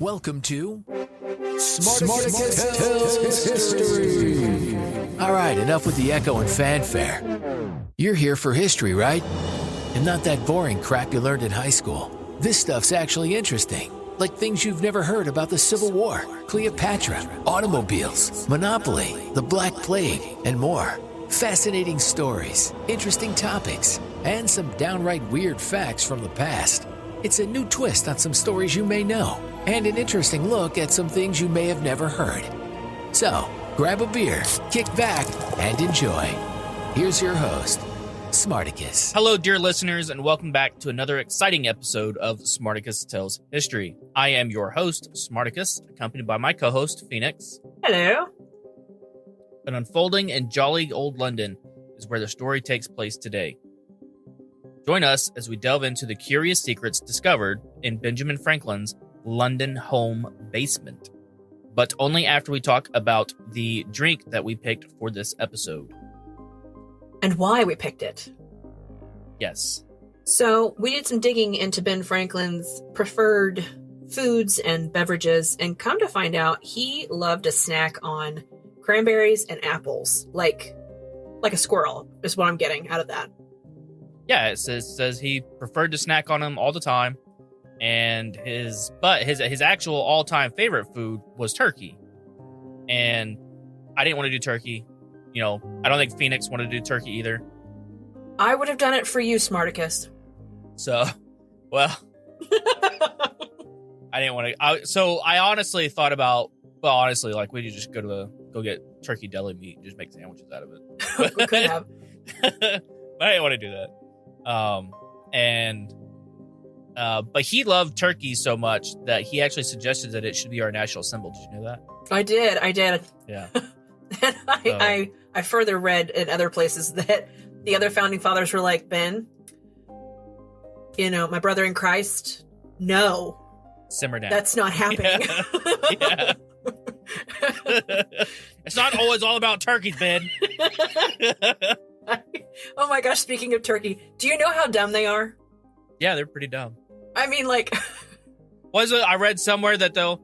Welcome to Smarticus Tells History. All right, enough with the echo and fanfare. You're here for history, right? And not that boring crap you learned in high school. This stuff's actually interesting. Like things you've never heard about the Civil War, Cleopatra, automobiles, Monopoly, the Black Plague, and more. Fascinating stories, interesting topics, and some downright weird facts from the past. It's a new twist on some stories you may know, and an interesting look at some things you may have never heard. So, grab a beer, kick back, and enjoy. Here's your host, Smarticus. Hello, dear listeners, and welcome back to another exciting episode of Smarticus Tells History. I am your host, Smarticus, accompanied by my co-host, Phoenix. Hello. An unfolding in jolly old London is where the story takes place today. Join us as we delve into the curious secrets discovered in Benjamin Franklin's London home basement. But only after we talk about the drink that we picked for this episode. And why we picked it. Yes. So we did some digging into Ben Franklin's preferred foods and beverages, and come to find out he loved to snack on cranberries and apples, like a squirrel, is what I'm getting out of that. Yeah, it says he preferred to snack on them all the time, and his actual all-time favorite food was turkey. And I didn't want to do turkey. You know, I don't think Phoenix wanted to do turkey either. I would have done it for you, Smarticus. So, well, I didn't want to. So I honestly thought about, like we could just go get turkey deli meat and just make sandwiches out of it. We could have. But I didn't want to do that. But he loved turkey so much that he actually suggested that it should be our national symbol. Did you know that? I did. Yeah. And I further read in other places that the other founding fathers were like, Ben, my brother in Christ, no. Simmer down. That's not happening. Yeah. It's not always all about turkeys, Ben. Oh my gosh, speaking of turkey, do you know how dumb they are? Yeah, they're pretty dumb. I mean, like... I read somewhere that they'll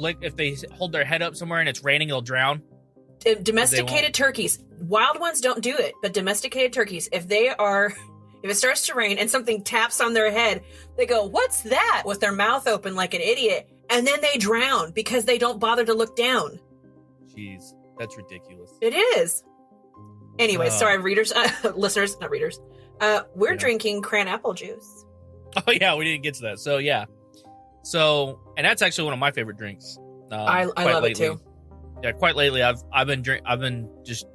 lick, if they hold their head up somewhere and it's raining, they'll drown. Domesticated turkeys. Wild ones don't do it, but domesticated turkeys, if it starts to rain and something taps on their head, they go, "What's that?" with their mouth open like an idiot, and then they drown because they don't bother to look down. Jeez, that's ridiculous. It is. Anyway, sorry, listeners, not readers. We're drinking cran apple juice. Oh yeah, we didn't get to that. So yeah, and that's actually one of my favorite drinks. I love it too. Yeah, quite lately I've been just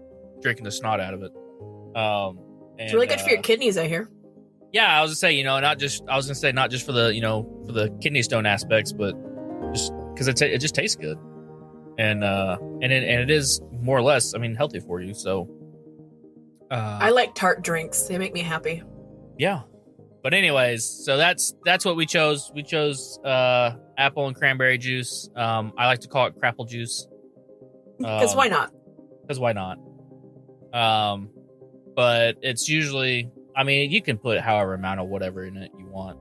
drinking the snot out of it. It's really good for your kidneys, I hear. Yeah, I was gonna say, not just for the for the kidney stone aspects, but just because it just tastes good, and it is more or less, healthy for you. So. I like tart drinks. They make me happy. Yeah. But anyways, so that's what we chose. We chose apple and cranberry juice. I like to call it crapple juice. Because why not? Because why not? But it's usually, you can put however amount of whatever in it you want.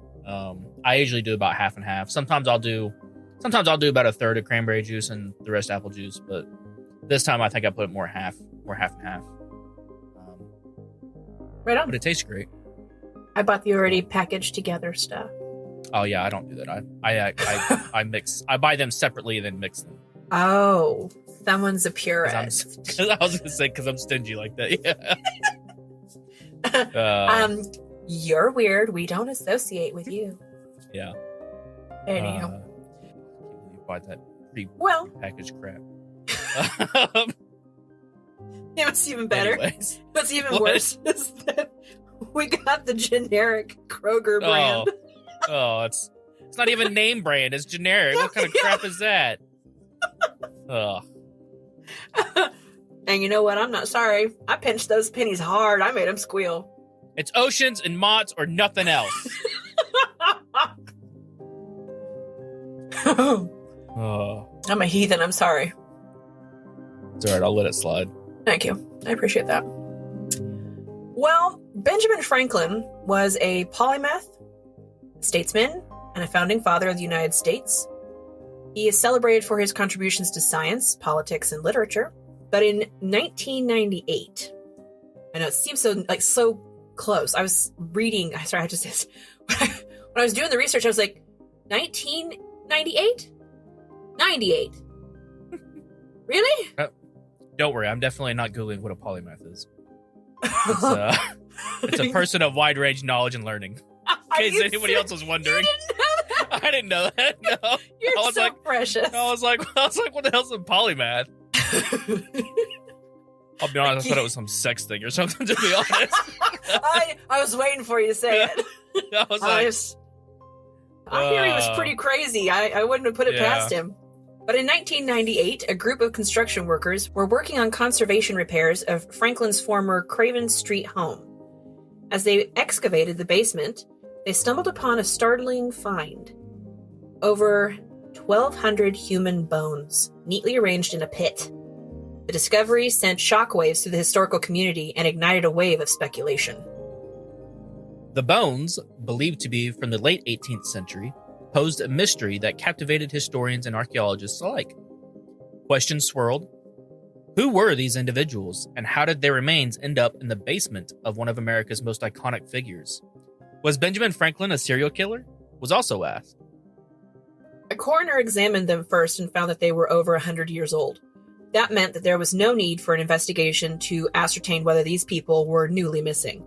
I usually do about half and half. Sometimes I'll do about a third of cranberry juice and the rest apple juice. But this time I think I put more half and half. Right on. But it tastes great. I bought the already packaged together stuff. Oh yeah, I don't do that. I mix. I buy them separately and then mix them. Oh, someone's a purist. I was gonna say because I'm stingy like that. Yeah. You're weird. We don't associate with you. Yeah. Anyhow, you buy that packaged crap. It was even better. Anyways. What's even worse is that we got the generic Kroger brand. It's not even name brand. It's generic. What kind of crap is that? And you know what? I'm not sorry. I pinched those pennies hard. I made them squeal. It's Oceans and Mott's or nothing else. I'm a heathen. I'm sorry. It's all right. I'll let it slide. Thank you. I appreciate that. Well, Benjamin Franklin was a polymath, statesman, and a founding father of the United States. He is celebrated for his contributions to science, politics, and literature. But in 1998, I know it seems so close. I was reading, sorry, I just said, when I was doing the research, I was like, 1998? 98. Really? Don't worry, I'm definitely not Googling what a polymath is. It's a person of wide range knowledge and learning. In case anybody else was wondering. I didn't know that. No. You're so precious. I was like, what the hell's a polymath? I'll be honest, I thought it was some sex thing or something, to be honest. I was waiting for you to say it. I was like... I hear he was pretty crazy. I wouldn't have put it past him. But in 1998, a group of construction workers were working on conservation repairs of Franklin's former Craven Street home. As they excavated the basement, they stumbled upon a startling find. Over 1,200 human bones, neatly arranged in a pit. The discovery sent shockwaves through the historical community and ignited a wave of speculation. The bones, believed to be from the late 18th century, posed a mystery that captivated historians and archaeologists alike. Questions swirled. Who were these individuals, and how did their remains end up in the basement of one of America's most iconic figures? Was Benjamin Franklin a serial killer? Was also asked. A coroner examined them first and found that they were over 100 years old. That meant that there was no need for an investigation to ascertain whether these people were newly missing.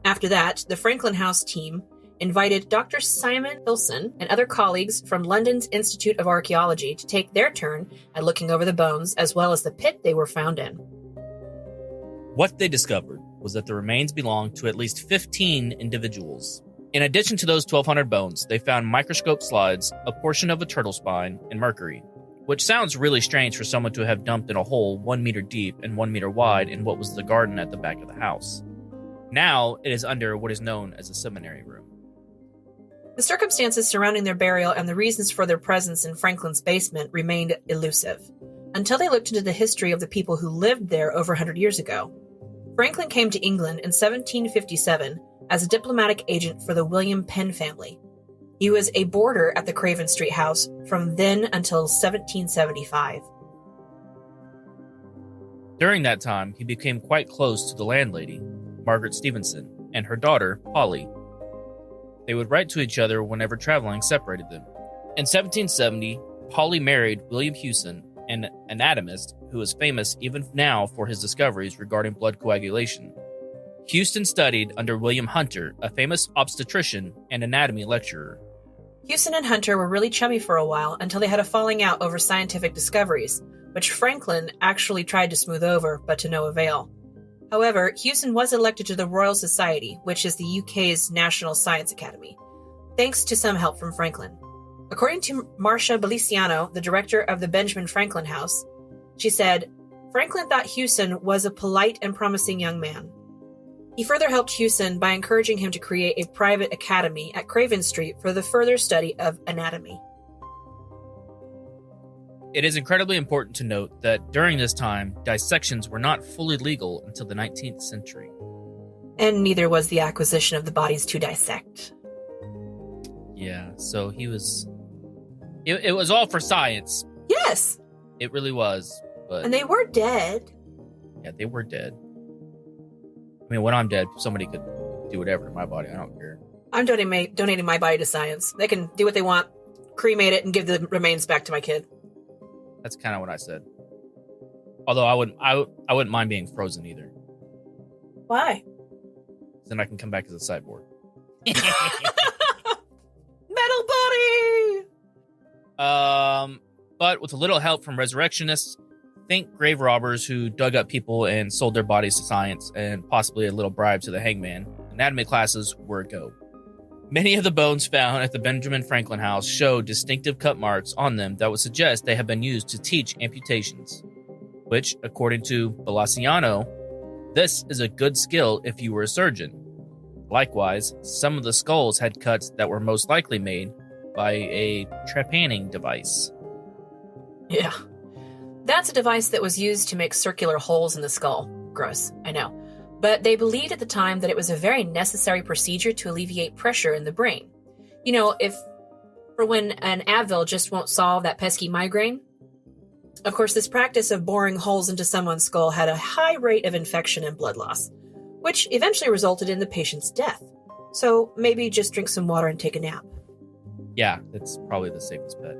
After that, the Franklin House team invited Dr. Simon Hilson and other colleagues from London's Institute of Archaeology to take their turn at looking over the bones as well as the pit they were found in. What they discovered was that the remains belonged to at least 15 individuals. In addition to those 1,200 bones, they found microscope slides, a portion of a turtle spine, and mercury, which sounds really strange for someone to have dumped in a hole 1 meter deep and 1 meter wide in what was the garden at the back of the house. Now it is under what is known as a seminary room. The circumstances surrounding their burial and the reasons for their presence in Franklin's basement remained elusive, until they looked into the history of the people who lived there over 100 years ago. Franklin came to England in 1757 as a diplomatic agent for the William Penn family. He was a boarder at the Craven Street house from then until 1775. During that time, he became quite close to the landlady, Margaret Stevenson, and her daughter, Polly. They would write to each other whenever traveling separated them. In 1770, Polly married William Hewson, an anatomist who is famous even now for his discoveries regarding blood coagulation. Houston studied under William Hunter, a famous obstetrician and anatomy lecturer. Hewson and Hunter were really chummy for a while until they had a falling out over scientific discoveries, which Franklin actually tried to smooth over, but to no avail. However, Hewson was elected to the Royal Society, which is the UK's National Science Academy, thanks to some help from Franklin. According to Marcia Beliciano, the director of the Benjamin Franklin House, she said, Franklin thought Hewson was a polite and promising young man. He further helped Hewson by encouraging him to create a private academy at Craven Street for the further study of anatomy. It is incredibly important to note that during this time, dissections were not fully legal until the 19th century. And neither was the acquisition of the bodies to dissect. Yeah, so he was... It was all for science. Yes! It really was. But and they were dead. Yeah, they were dead. I mean, when I'm dead, somebody could do whatever to my body. I don't care. I'm donating my body to science. They can do what they want, cremate it, and give the remains back to my kid. That's kind of what I said. Although I wouldn't mind being frozen either. Why? Then I can come back as a cyborg. Metal body! But with a little help from resurrectionists, think grave robbers who dug up people and sold their bodies to science, and possibly a little bribe to the hangman, anatomy classes were a go. Many of the bones found at the Benjamin Franklin house show distinctive cut marks on them that would suggest they have been used to teach amputations, which, according to Beliciano, this is a good skill if you were a surgeon. Likewise, some of the skulls had cuts that were most likely made by a trepanning device. Yeah. That's a device that was used to make circular holes in the skull. Gross, I know. But they believed at the time that it was a very necessary procedure to alleviate pressure in the brain. You know, if for when an Advil just won't solve that pesky migraine. Of course, this practice of boring holes into someone's skull had a high rate of infection and blood loss, which eventually resulted in the patient's death. So maybe just drink some water and take a nap. Yeah, that's probably the safest bet.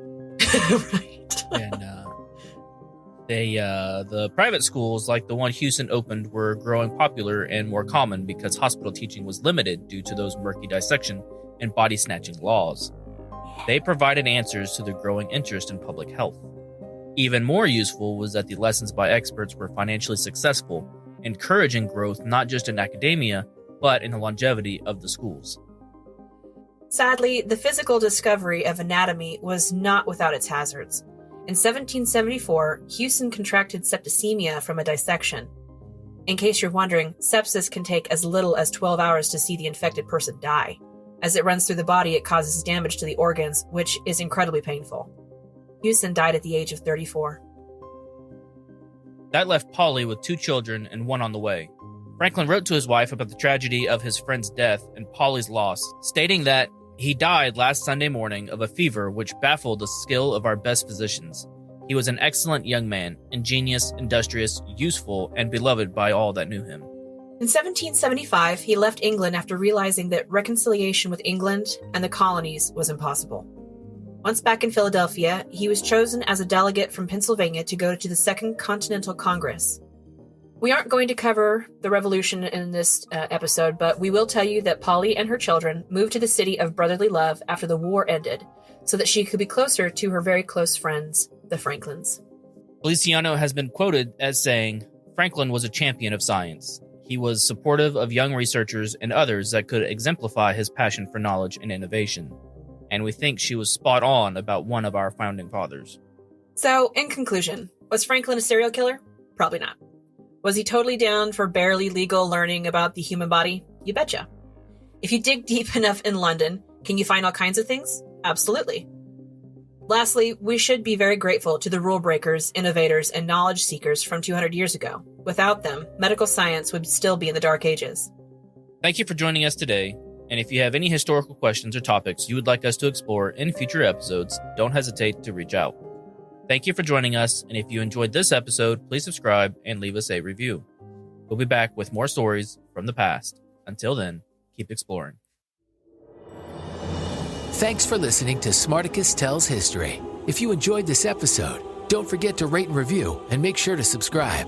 Right. And the private schools, like the one Houston opened, were growing popular and more common because hospital teaching was limited due to those murky dissection and body snatching laws. They provided answers to the growing interest in public health. Even more useful was that the lessons by experts were financially successful, encouraging growth not just in academia, but in the longevity of the schools. Sadly, the physical discovery of anatomy was not without its hazards. In 1774, Houston contracted septicemia from a dissection. In case you're wondering, sepsis can take as little as 12 hours to see the infected person die. As it runs through the body, it causes damage to the organs, which is incredibly painful. Houston died at the age of 34. That left Polly with 2 children and one on the way. Franklin wrote to his wife about the tragedy of his friend's death and Polly's loss, stating that he died last Sunday morning of a fever which baffled the skill of our best physicians. He was an excellent young man, ingenious, industrious, useful, and beloved by all that knew him. In 1775, he left England after realizing that reconciliation with England and the colonies was impossible. Once back in Philadelphia, he was chosen as a delegate from Pennsylvania to go to the Second Continental Congress. We aren't going to cover the revolution in this episode, but we will tell you that Polly and her children moved to the city of brotherly love after the war ended, so that she could be closer to her very close friends, the Franklins. Feliciano has been quoted as saying, "Franklin was a champion of science. He was supportive of young researchers and others that could exemplify his passion for knowledge and innovation. And we think she was spot on about one of our founding fathers." So, in conclusion, was Franklin a serial killer? Probably not. Was he totally down for barely legal learning about the human body? You betcha. If you dig deep enough in London, can you find all kinds of things? Absolutely. Lastly, we should be very grateful to the rule breakers, innovators, and knowledge seekers from 200 years ago. Without them, medical science would still be in the Dark Ages. Thank you for joining us today. And if you have any historical questions or topics you would like us to explore in future episodes, don't hesitate to reach out. Thank you for joining us, and if you enjoyed this episode, please subscribe and leave us a review. We'll be back with more stories from the past. Until then, keep exploring. Thanks for listening to Smarticus Tells History. If you enjoyed this episode, don't forget to rate and review and make sure to subscribe.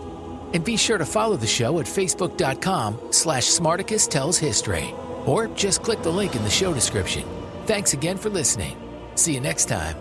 And be sure to follow the show at facebook.com/Smarticus Tells History. Or just click the link in the show description. Thanks again for listening. See you next time.